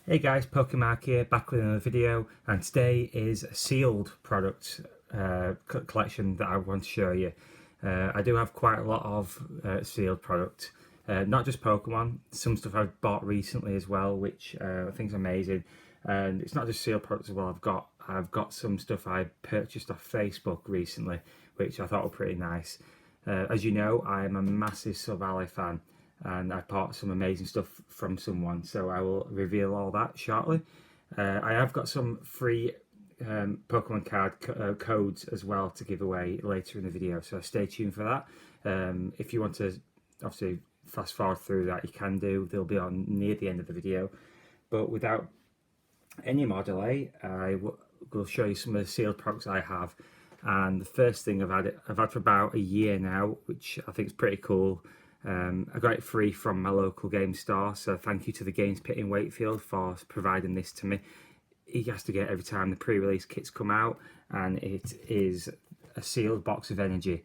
Hey guys, Pokemon here, back with another video, and today is a sealed product collection that I want to show you. I do have quite a lot of sealed product, not just Pokemon, some stuff I've bought recently as well, which I think is amazing. And it's not just sealed products as well. I've got some stuff I purchased off Facebook recently, which I thought were pretty nice. As you know, I am a massive Sub Alley fan, and I bought some amazing stuff from someone, so I will reveal all that shortly. I have got some free Pokemon card codes as well to give away later in the video, so stay tuned for that. If you want to obviously fast forward through that, you can do. They'll be on near the end of the video. But without any more delay, I will show you some of the sealed products I have. And the first thing I've had for about a year now, which I think is pretty cool. I got it free from my local game store, so thank you to the Games Pit in Wakefield for providing this to me. He has to get every time the pre-release kits come out, and it is a sealed box of energy.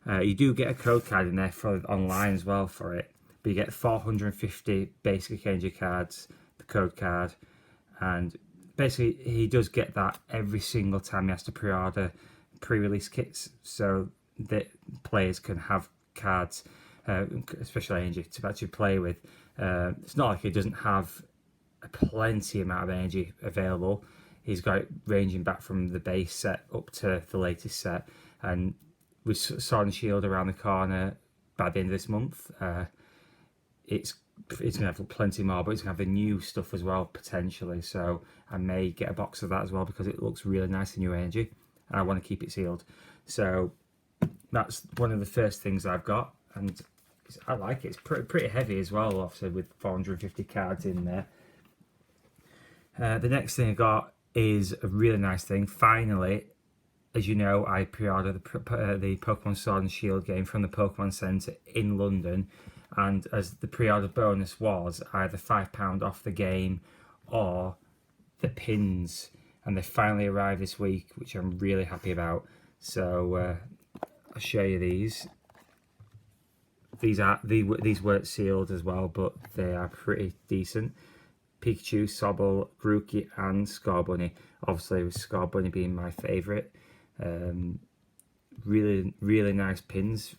You do get a code card in there for online as well for it, but you get 450 basic energy cards, the code card, and basically he does get that every single time he has to pre-order pre-release kits, so that players can have cards, especially energy, to actually play with. It's not like he doesn't have a plenty amount of energy available. He's got it ranging back from the base set up to the latest set, and with Sword and Shield around the corner by the end of this month, it's going to have plenty more, but it's going to have the new stuff as well potentially, so I may get a box of that as well because it looks really nice in new energy and I want to keep it sealed. So that's one of the first things I've got, and I like it. It's pretty heavy as well, obviously, with 450 cards in there. The next thing I got is a really nice thing. Finally, as you know, I pre-ordered the Pokemon Sword and Shield game from the Pokemon Centre in London, and as the pre-order bonus was either £5 off the game or the pins, and they finally arrived this week, which I'm really happy about. So I'll show you these. These weren't sealed as well, but they are pretty decent. Pikachu, Sobble, Grookey, and Scorbunny. Obviously, with Scorbunny being my favourite. Really nice pins.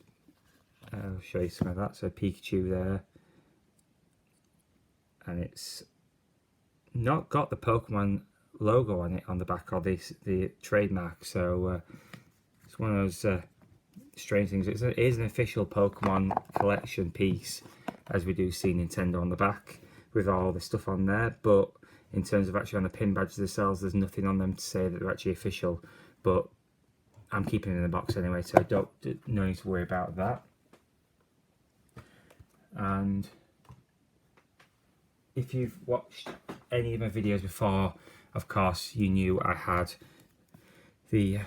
I'll show you some of that. So Pikachu there, and it's not got the Pokemon logo on it on the back, or the trademark. So it's one of those strange things. It is an official Pokemon collection piece, as we do see Nintendo on the back with all the stuff on there, but in terms of actually on the pin badges themselves, there's nothing on them to say that they're actually official. But I'm keeping it in the box anyway, so no need to worry about that. And if you've watched any of my videos before, of course you knew I had the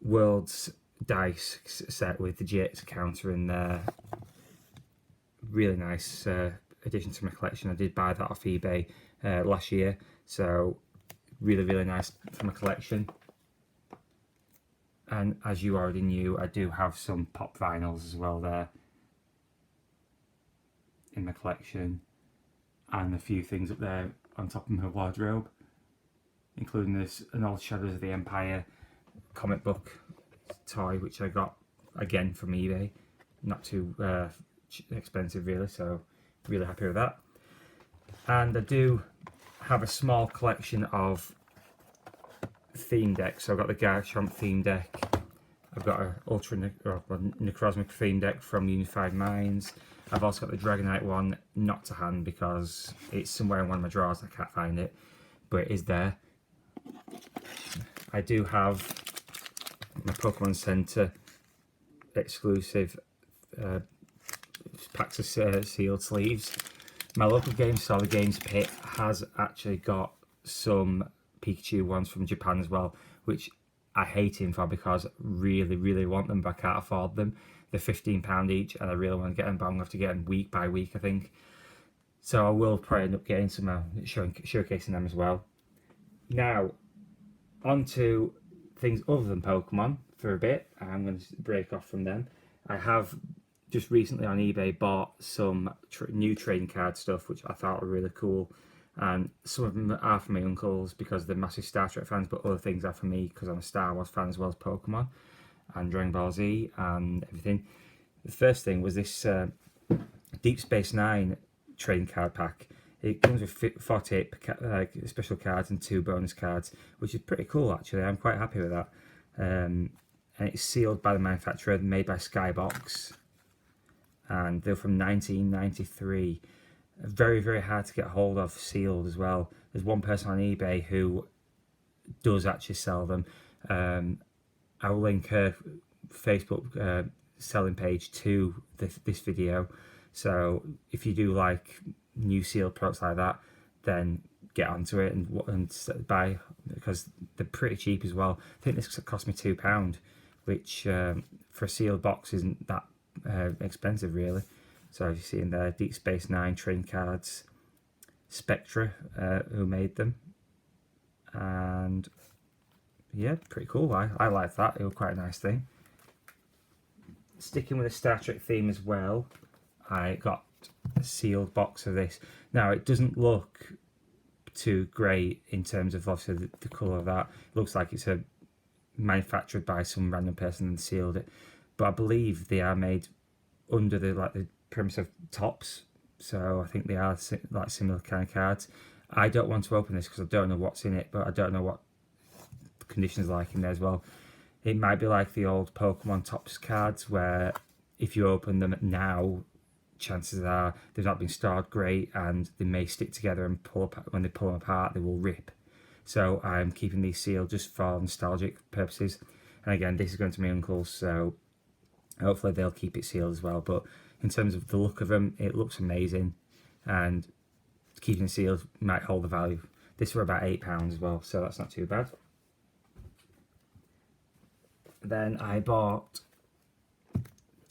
World's dice set with the GX counter in there. Really nice addition to my collection. I did buy that off eBay last year, so really nice for my collection. And as you already knew, I do have some pop vinyls as well there in my collection, and a few things up there on top of my wardrobe, including an old Shadows of the Empire comic book toy, which I got again from eBay, not too expensive really, so really happy with that. And I do have a small collection of theme decks. So I've got the Garchomp theme deck, I've got an Necrozmic theme deck from Unified Minds. I've also got the Dragonite one, not to hand because it's somewhere in one of my drawers, I can't find it, but it is there. I do have my Pokemon Centre exclusive packs of sealed sleeves. My local game store, the Games Pit, has actually got some Pikachu ones from Japan as well, which I hate him for because I really want them, but I can't afford them. They're £15 each, and I really want to get them, but I'm going to have to get them week by week, I think. So I will probably end up getting some, showcasing them as well. Now, on to things other than Pokemon for a bit. I'm going to break off from them. I have just recently on eBay bought some new trading card stuff, which I thought were really cool. And some of them are for my uncles because they're massive Star Trek fans, but other things are for me because I'm a Star Wars fan as well as Pokemon and Dragon Ball Z and everything. The first thing was this Deep Space Nine trading card pack. It comes with 48 special cards and 2 bonus cards, which is pretty cool actually. I'm quite happy with that. And it's sealed by the manufacturer, made by Skybox, and they're from 1993. Very, very hard to get hold of, sealed as well. There's one person on eBay who does actually sell them. I'll link her Facebook selling page to this video. So if you do like new sealed products like that, then get onto it and buy, because they're pretty cheap as well. I think this cost me £2, which for a sealed box isn't that expensive really. So as you see in there, Deep Space Nine trading cards, Spectra, who made them, and yeah, pretty cool. I like that. It was quite a nice thing. Sticking with the Star Trek theme as well, I got a sealed box of this. Now it doesn't look too great in terms of obviously the colour of that. It looks like it's manufactured by some random person and sealed it, but I believe they are made under the premise of Tops, so I think they are like similar kind of cards. I don't want to open this because I don't know what's in it, but I don't know what the conditions are like in there as well. It might be like the old Pokemon Tops cards where if you open them now, chances are they've not been stored great and they may stick together and pull up. When they pull them apart, they will rip. So I'm keeping these sealed just for nostalgic purposes. And again, this is going to my uncles, so hopefully they'll keep it sealed as well. But in terms of the look of them, it looks amazing, and keeping it sealed might hold the value. This were about £8 as well, so that's not too bad. Then I bought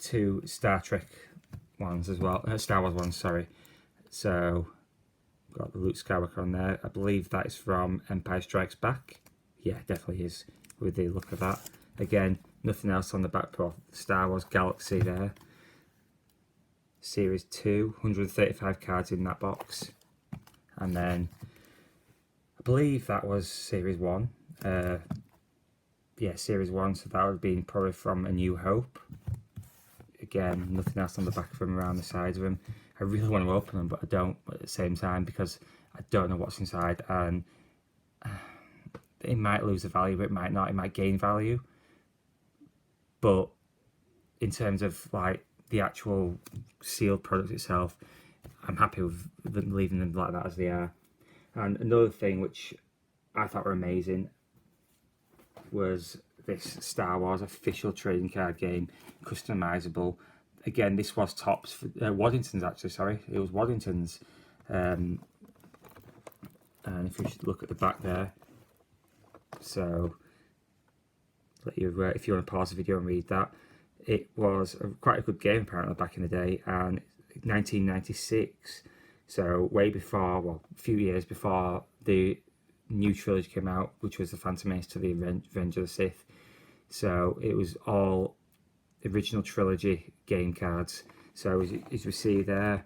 2 Star Trek ones as well, Star Wars ones, sorry. So got the Luke Skywalker on there. I believe that is from Empire Strikes Back. Yeah, definitely is, with the look of that. Again, nothing else on the back, but Star Wars Galaxy there. Series 2, 135 cards in that box. And then I believe that was Series 1. Yeah, Series 1, so that would have been probably from A New Hope. Again, nothing else on the back of them, around the sides of them. I really want to open them, but I don't at the same time because I don't know what's inside, and it might lose the value, but it might not. It might gain value. But in terms of like the actual sealed product itself, I'm happy with leaving them like that as they are. And another thing which I thought were amazing was this Star Wars official trading card game, customizable. Again, this was Tops, Waddington's actually, sorry, it was Waddington's. And if you should look at the back there, so let you, if you want to pause the video and read that, it was quite a good game apparently back in the day, and 1996, so way before, well, a few years before the new trilogy came out, which was the Phantom Menace to the Revenge of the Sith. So it was all original trilogy game cards. So as we see there,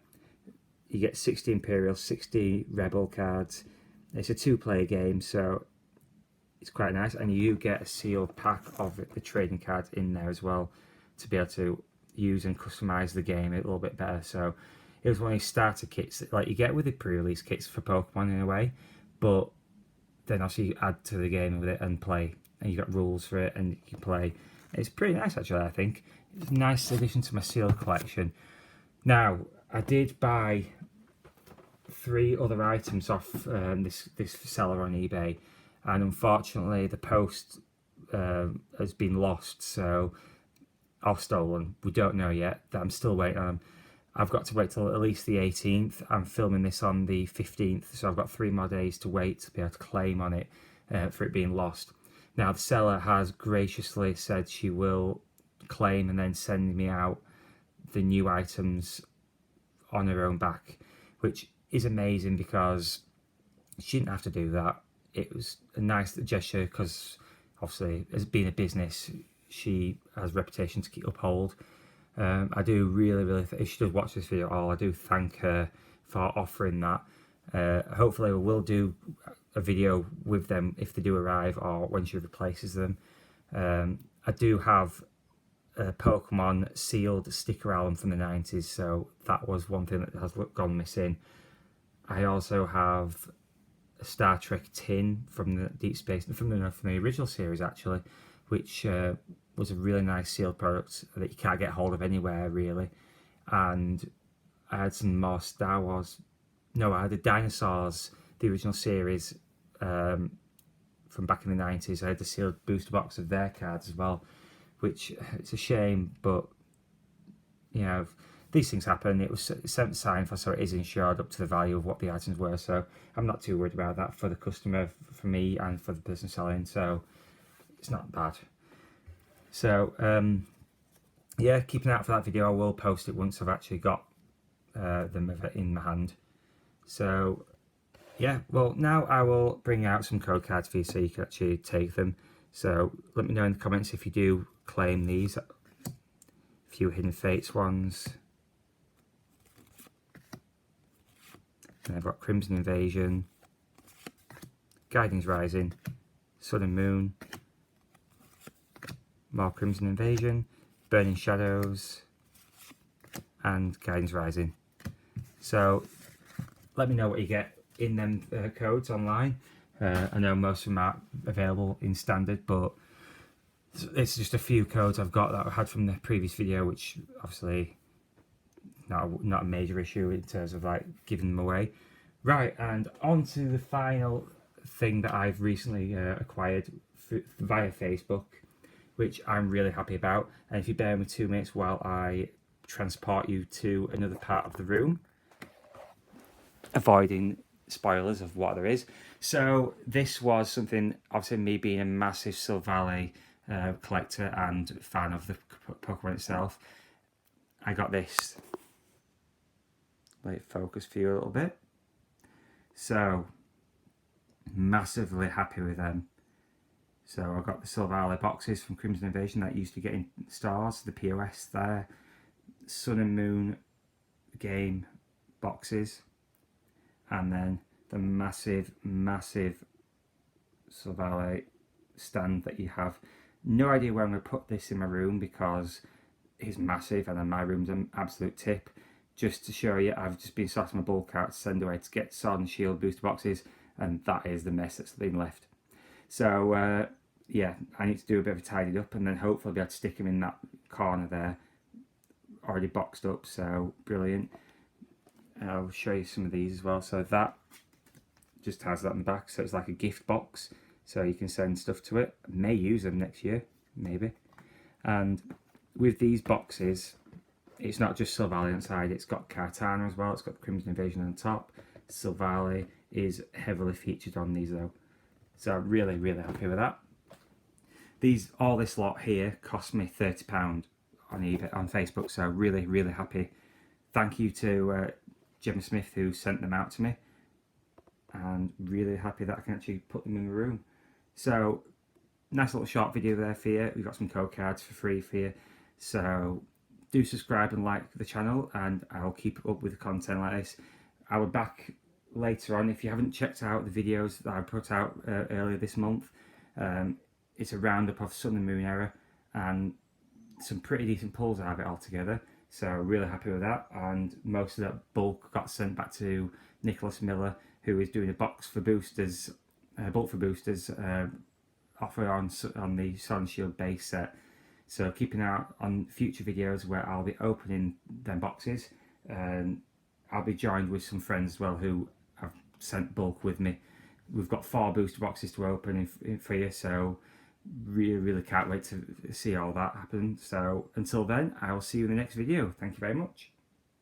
you get 60 Imperial, 60 Rebel cards. It's a 2-player game, so it's quite nice, and you get a sealed pack of the trading cards in there as well to be able to use and customize the game a little bit better. So it was one of these starter kits that, like you get with the pre-release kits for Pokemon in a way, but then also you add to the game with it and play, and you got rules for it and you can play. It's pretty nice actually, I think. It's a nice addition to my sealed collection. Now, I did buy 3 other items off this seller on eBay, and unfortunately the post has been lost, so or stolen. We don't know yet. I'm still waiting on them. I've got to wait till at least the 18th. I'm filming this on the 15th, so I've got 3 more days to wait to be able to claim on it for it being lost. Now, the seller has graciously said she will claim and then send me out the new items on her own back, which is amazing because she didn't have to do that. It was a nice gesture because obviously, as being a business, she has a reputation to uphold. I do really, if she does watch this video at all, I do thank her for offering that. Hopefully we will do a video with them if they do arrive or when she replaces them. I do have a Pokemon sealed sticker album from the 90s, so that was one thing that has gone missing. I also have a Star Trek tin from the Deep Space, from the original series actually, which was a really nice sealed product that you can't get hold of anywhere really. And I had some more Star Wars. No, I had the Dinosaurs, the original series from back in the 90s. I had the sealed booster box of their cards as well, which it's a shame, but you know, these things happen. It was sent signed for, so it is insured up to the value of what the items were. So I'm not too worried about that for the customer, for me, and for the person selling. So it's not bad. So yeah, keep an eye out for that video. I will post it once I've actually got them in my hand. So yeah, well, now I will bring out some code cards for you so you can actually take them. So let me know in the comments if you do claim these. A few Hidden Fates ones. And I've got Crimson Invasion, Guiding's Rising, Sun and Moon, more Crimson Invasion, Burning Shadows, and Guiding's Rising. So let me know what you get in them codes online. I know most of them aren't available in standard, but it's just a few codes I've got that I had from the previous video, which obviously not a major issue in terms of like giving them away. Right, and on to the final thing that I've recently acquired via Facebook, which I'm really happy about. And if you bear with me 2 minutes while I transport you to another part of the room, avoiding spoilers of what there is. So this was something, obviously me being a massive Silvally collector and fan of the Pokemon itself, I got this. Let it focus for you a little bit. So massively happy with them. So I got the Silvally boxes from Crimson Invasion that used to get in stores, the POS there, Sun and Moon game boxes, and then the massive Silvally stand that you have. No idea where I'm going to put this in my room because it's massive and then my room's an absolute tip. Just to show you, I've just been sorting my bulk out to send away to get Sword and Shield booster boxes, and that is the mess that's been left. So yeah, I need to do a bit of a tidy up and then hopefully I'll be able to stick them in that corner there, already boxed up, so brilliant. I'll show you some of these as well. So that just has that in the back, so it's like a gift box, so you can send stuff to it. I may use them next year, maybe. And with these boxes, it's not just Silvally inside, it's got Kartana as well, it's got Crimson Invasion on top. Silvally is heavily featured on these though. So I'm really happy with that. All this lot here cost me £30 on eBay, on Facebook, so really happy. Thank you to Gemma Smith who sent them out to me, and really happy that I can actually put them in the room. So nice little short video there for you. We've got some code cards for free for you, so do subscribe and like the channel and I'll keep up with the content like this. I'll be back later on. If you haven't checked out the videos that I put out earlier this month, it's a roundup of Sun and Moon era and some pretty decent pulls out of it altogether. So really happy with that, and most of that bulk got sent back to Nicholas Miller, who is doing a box for boosters, bulk for boosters offer on the Sword and Shield base set. So keep an eye out on future videos where I'll be opening them boxes, and I'll be joined with some friends as well who have sent bulk with me. We've got 4 booster boxes to open for you, so really can't wait to see all that happen. So until then, I will see you in the next video. Thank you very much.